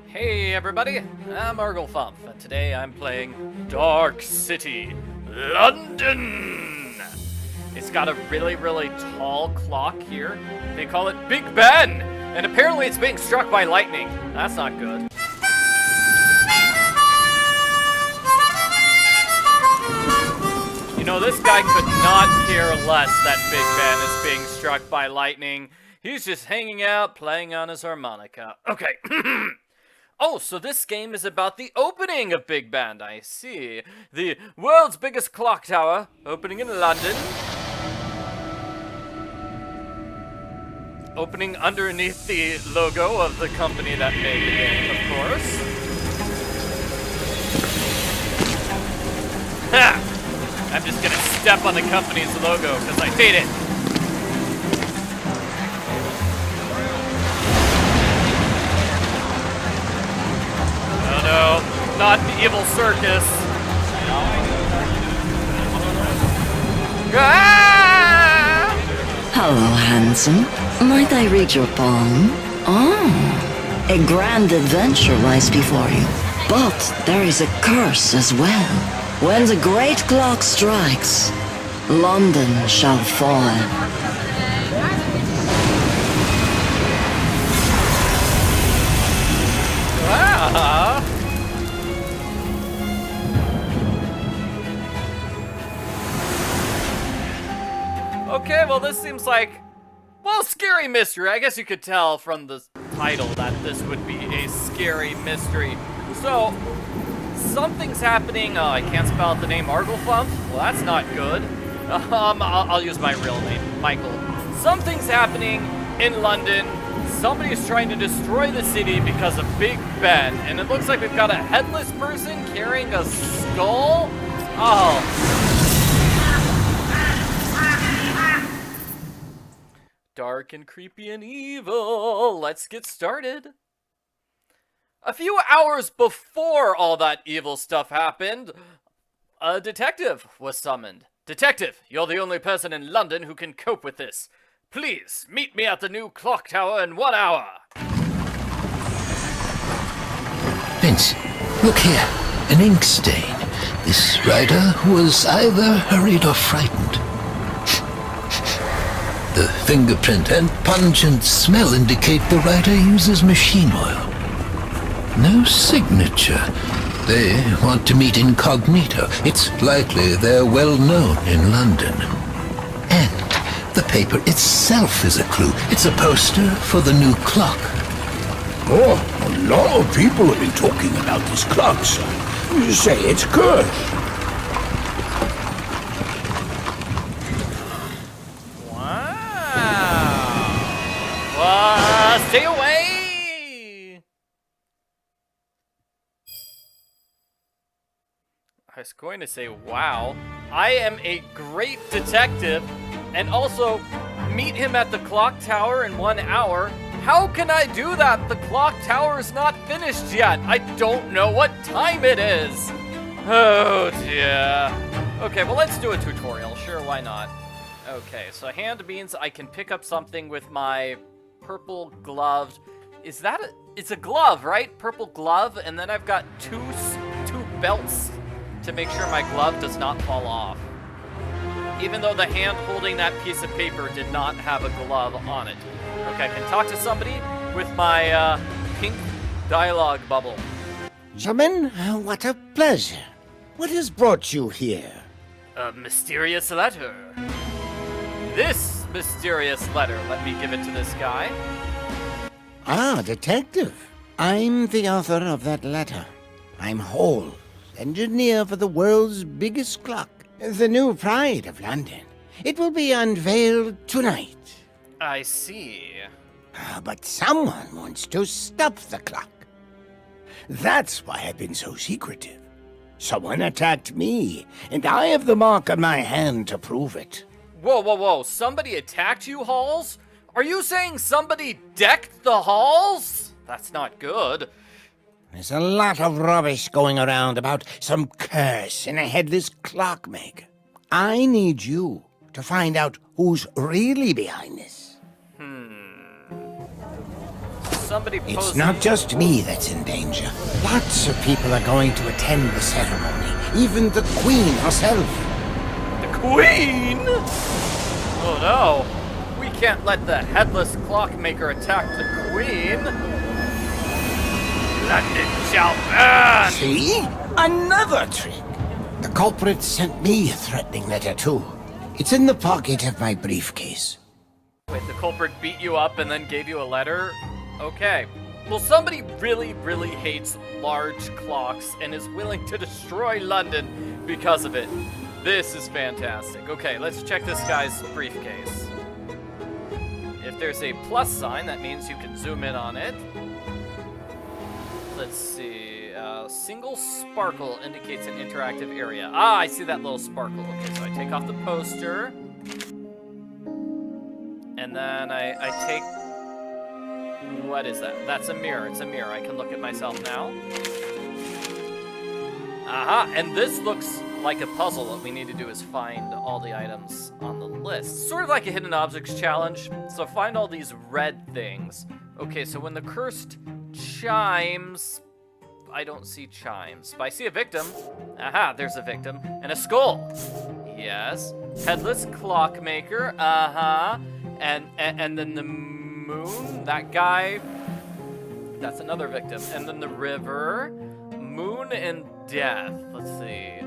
Hey everybody, I'm Arglefumph, and today I'm playing Dark City, London! It's got a really tall clock here. They call it Big Ben, and apparently it's being struck by lightning. That's not good. You know, this guy could not care less that Big Ben is being struck by lightning. He's just hanging out, playing on his harmonica. Okay. Oh, so this game is about the opening of Big Ben, I see. The world's biggest clock tower, opening in London. Opening underneath the logo of the company that made the game, of course. Ha! I'm just gonna step on the company's logo, because I hate it. No, not the evil circus. Ah! Hello, handsome. Might I read your palm? Oh, a grand adventure lies before you. But there is a curse as well. When the great clock strikes, London shall fall. Ah! Okay, well this seems like, well, scary mystery. I guess you could tell from the title that this would be a scary mystery. So, something's happening. I can't spell out the name Arglefumph. Well, that's not good. I'll use my real name, Michael. Something's happening in London. Somebody's trying to destroy the city because of Big Ben, and it looks like we've got a headless person carrying a skull. Oh. Dark and creepy and evil. Let's get started. A few hours before all that evil stuff happened, a detective was summoned. Detective, you're the only person in London who can cope with this. Please, meet me at the new clock tower in 1 hour. Vince, look here. An ink stain. This rider was either hurried or frightened. The fingerprint and pungent smell indicate the writer uses machine oil. No signature. They want to meet incognito. It's likely they're well known in London. And the paper itself is a clue. It's a poster for the new clock. Oh, a lot of people have been talking about this clock, sir. You say it's good. Stay away! I was going to say, wow, I am a great detective, and also meet him at the clock tower in 1 hour. How can I do that? The clock tower is not finished yet. I don't know what time it is. Oh dear. Okay, well let's do a tutorial. Sure, why not? Okay, so hand means I can pick up something with my purple gloved. Is that it's a glove, right? Purple glove, and then I've got two belts to make sure my glove does not fall off. Even though the hand holding that piece of paper did not have a glove on it. Okay, I can talk to somebody with my pink dialogue bubble. Gentlemen, what a pleasure. What has brought you here? A mysterious letter. This mysterious letter. Let me give it to this guy. Ah, detective. I'm the author of that letter. I'm Hall, engineer for the world's biggest clock, the new pride of London. It will be unveiled tonight. I see. But someone wants to stop the clock. That's why I've been so secretive. Someone attacked me, and I have the mark on my hand to prove it. Whoa. Somebody attacked you, Halls? Are you saying somebody decked the halls? That's not good. There's a lot of rubbish going around about some curse in a headless clockmaker. I need you to find out who's really behind this. somebody posing... It's not just me that's in danger. Lots of people are going to attend the ceremony. Even the Queen herself. The Queen? Oh no. We can't let the Headless Clockmaker attack the Queen. London shall burn! See? Another trick. The culprit sent me a threatening letter too. It's in the pocket of my briefcase. Wait, the culprit beat you up and then gave you a letter? Okay. Well, somebody really, really hates large clocks and is willing to destroy London because of it. This is fantastic. Okay, let's check this guy's briefcase. If there's a plus sign, that means you can zoom in on it. Let's see. Single sparkle indicates an interactive area. Ah, I see that little sparkle. Okay, so I take off the poster. And then I take... What is that? That's a mirror. It's a mirror. I can look at myself now. Aha! And this looks like a puzzle. What we need to do is find all the items on the list. Sort of like a hidden objects challenge. So find all these red things. Okay, so when the cursed chimes... I don't see chimes, but I see a victim. Aha, there's a victim. And a skull. Yes. Headless Clockmaker. Uh-huh. And then the moon, that guy, that's another victim. And then the river, moon and death. Let's see,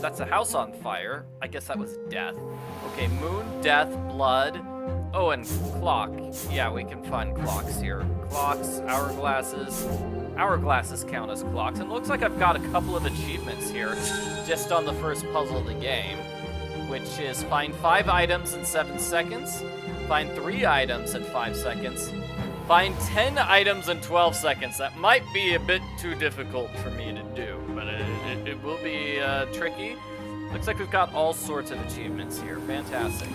that's a house on fire. I guess that was death. Okay, moon, death, blood. Oh, and clock. Yeah, we can find clocks here. Clocks, hourglasses. Hourglasses count as clocks. And it looks like I've got a couple of achievements here just on the first puzzle of the game, which is find 5 items in 7 seconds. Find 3 items in 5 seconds. Find 10 items in 12 seconds. That might be a bit too difficult for me to do, but it will be tricky. Looks like we've got all sorts of achievements here. Fantastic.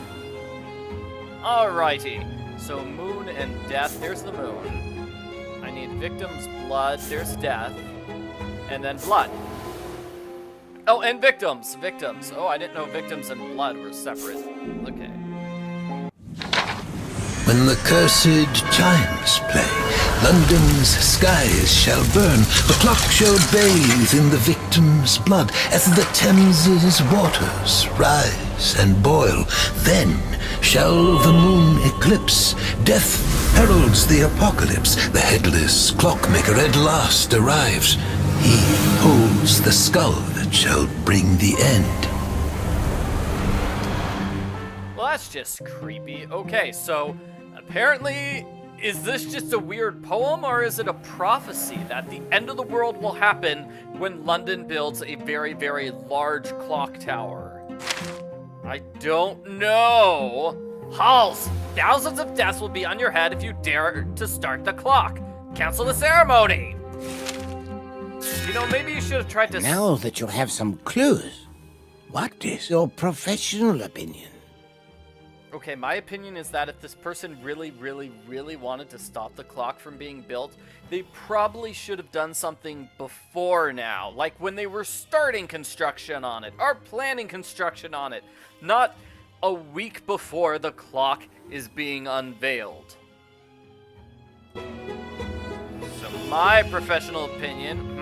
Alrighty. So moon and death. There's the moon. I need victims, blood. There's death. And then blood. Oh, and victims. Victims. Oh, I didn't know victims and blood were separate. Okay. When the cursed chimes play, London's skies shall burn. The clock shall bathe in the victim's blood as the Thamese's waters rise and boil. Then shall the moon eclipse. Death heralds the apocalypse. The Headless Clockmaker at last arrives. He holds the skull that shall bring the end. Well, that's just creepy. Okay, so apparently, is this just a weird poem, or is it a prophecy that the end of the world will happen when London builds a very, very large clock tower? I don't know. Halls, thousands of deaths will be on your head if you dare to start the clock. Cancel the ceremony. You know, maybe you should have tried to... Now that you have some clues, what is your professional opinion? Okay, my opinion is that if this person really, really, really wanted to stop the clock from being built, they probably should have done something before now, like when they were starting construction on it, or planning construction on it, not a week before the clock is being unveiled. So my professional opinion,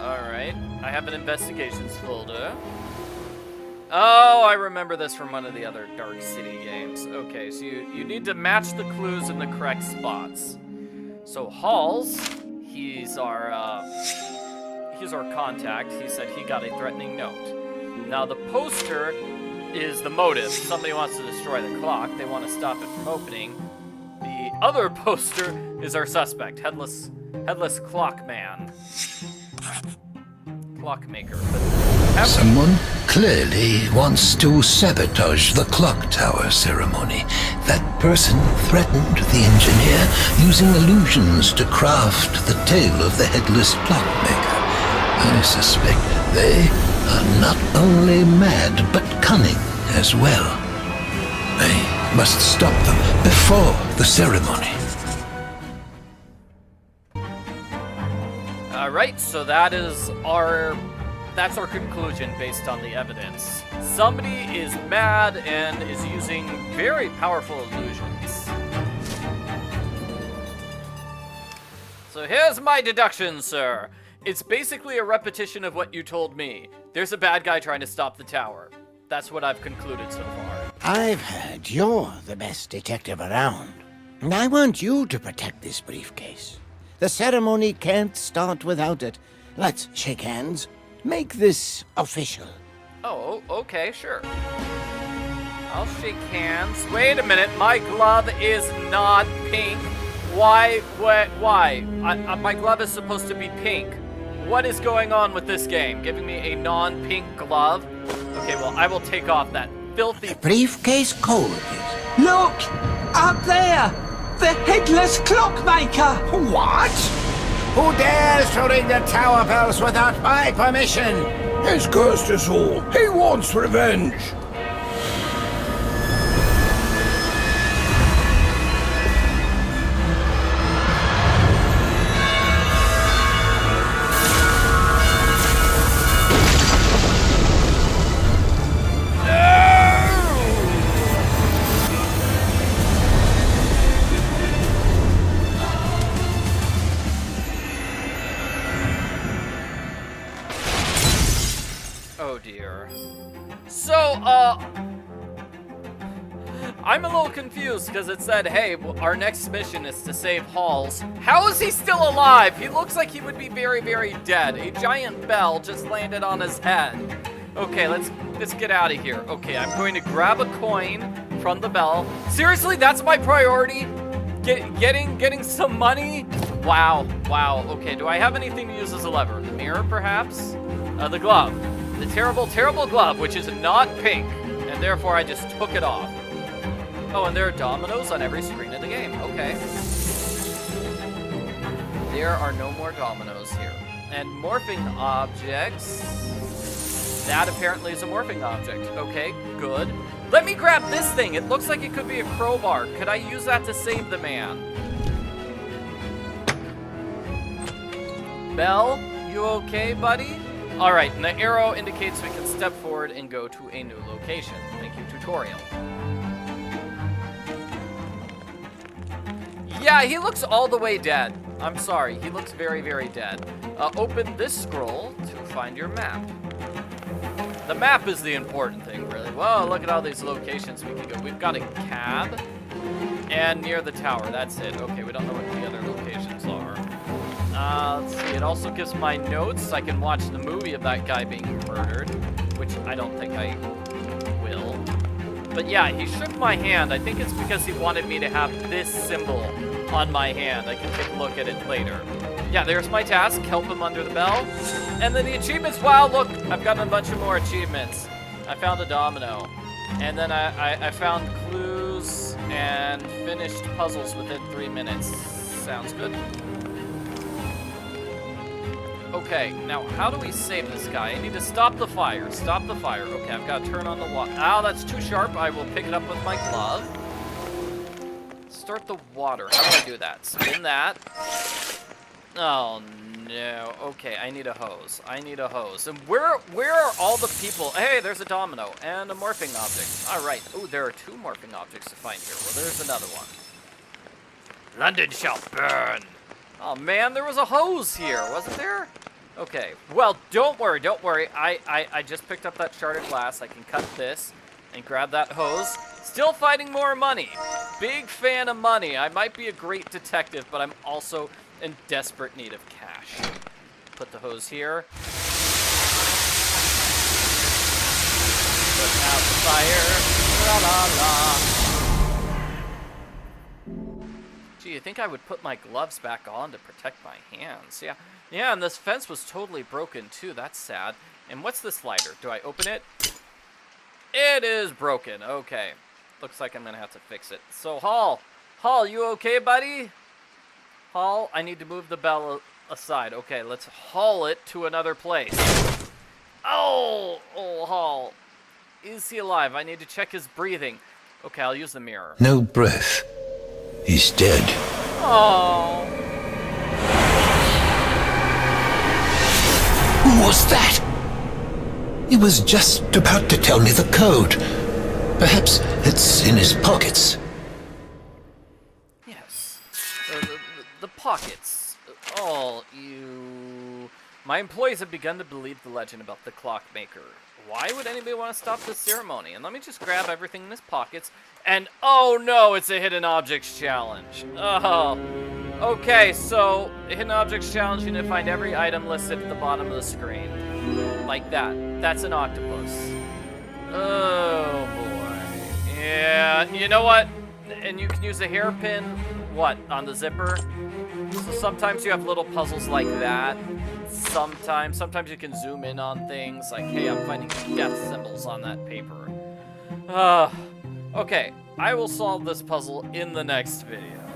alright, I have an investigations folder. Oh, I remember this from one of the other Dark City games. Okay, so you need to match the clues in the correct spots. So Halls, he's our contact. He said he got a threatening note. Now the poster is the motive. Somebody wants to destroy the clock. They want to stop it from opening. The other poster is our suspect, Headless Clockmaker. Someone clearly wants to sabotage the clock tower ceremony. That person threatened the engineer using illusions to craft the tale of the Headless Clockmaker. I suspect they are not only mad, but cunning as well. I must stop them before the ceremony. Alright, so that's our conclusion based on the evidence. Somebody is mad and is using very powerful illusions. So here's my deduction, sir. It's basically a repetition of what you told me. There's a bad guy trying to stop the tower. That's what I've concluded so far. I've heard you're the best detective around. And I want you to protect this briefcase. The ceremony can't start without it. Let's shake hands. Make this official. Oh, okay, sure. I'll shake hands. Wait a minute, my glove is not pink. Why? My glove is supposed to be pink. What is going on with this game? Giving me a non-pink glove? Okay, well, I will take off that filthy... Briefcase code. Look! Up there! The Headless Clockmaker! What? Who dares to ring the tower bells without my permission? He's cursed us all. He wants revenge. Oh dear. So, I'm a little confused because it said, hey, our next mission is to save Halls. How is he still alive? He looks like he would be very, very dead. A giant bell just landed on his head. Okay, let's get out of here. Okay, I'm going to grab a coin from the bell. Seriously, that's my priority? Getting some money? Wow. Okay, do I have anything to use as a lever? The mirror, perhaps? The glove. The terrible, terrible glove, which is not pink, and therefore I just took it off. Oh, and there are dominoes on every screen of the game. Okay. There are no more dominoes here. And morphing objects. That apparently is a morphing object. Okay, good. Let me grab this thing. It looks like it could be a crowbar. Could I use that to save the man? Bell, you okay, buddy? All right, and the arrow indicates we can step forward and go to a new location. Thank you, tutorial. Yeah, he looks all the way dead. I'm sorry, he looks very, very dead. Open this scroll to find your map. The map is the important thing, really. Whoa, look at all these locations we can go. We've got a cab and near the tower. That's it. Okay, we don't know what the other locations are. Let's see, it also gives my notes. I can watch the movie of that guy being murdered, which I don't think I will. But yeah, he shook my hand. I think it's because he wanted me to have this symbol on my hand. I can take a look at it later. Yeah, there's my task. Help him under the bell. And then the achievements. Wow, look, I've gotten a bunch of more achievements. I found a domino. And then I found clues and finished puzzles within 3 minutes. Sounds good. Okay, now how do we save this guy? I need to stop the fire. Stop the fire. Okay, I've got to turn on the water. Ow, that's too sharp. I will pick it up with my glove. Start the water. How do I do that? Spin that. Oh, no. Okay, I need a hose. I need a hose. And where are all the people? Hey, there's a domino and a morphing object. All right. Oh, there are 2 morphing objects to find here. Well, there's another one. London shall burn. Oh, man, there was a hose here, wasn't there? Okay, well, don't worry. I just picked up that shard of glass. I can cut this and grab that hose. Still finding more money. Big fan of money. I might be a great detective, but I'm also in desperate need of cash. Put the hose here. Put out the fire. La la la. Gee, you think I would put my gloves back on to protect my hands? Yeah, and this fence was totally broken too. That's sad. And what's this lighter? Do I open it? It is broken. Okay. Looks like I'm gonna have to fix it. So, Hall, you okay, buddy? Hall, I need to move the bell aside. Okay, let's haul it to another place. Oh, Hall. Is he alive? I need to check his breathing. Okay, I'll use the mirror. No breath. He's dead. Oh. Who was that? He was just about to tell me the code. Perhaps it's in his pockets. Yes. The pockets. Oh, you... My employees have begun to believe the legend about the Clockmaker. Why would anybody want to stop this ceremony? And let me just grab everything in his pockets. And, oh no, it's a Hidden Objects Challenge. Oh. Okay, so, Hidden Objects Challenge, you need to find every item listed at the bottom of the screen. Like that. That's an octopus. Oh, boy. Yeah, you know what? And you can use a hairpin, what, on the zipper? So sometimes you have little puzzles like that. Sometimes you can zoom in on things, like, hey, I'm finding death symbols on that paper. Okay, I will solve this puzzle in the next video.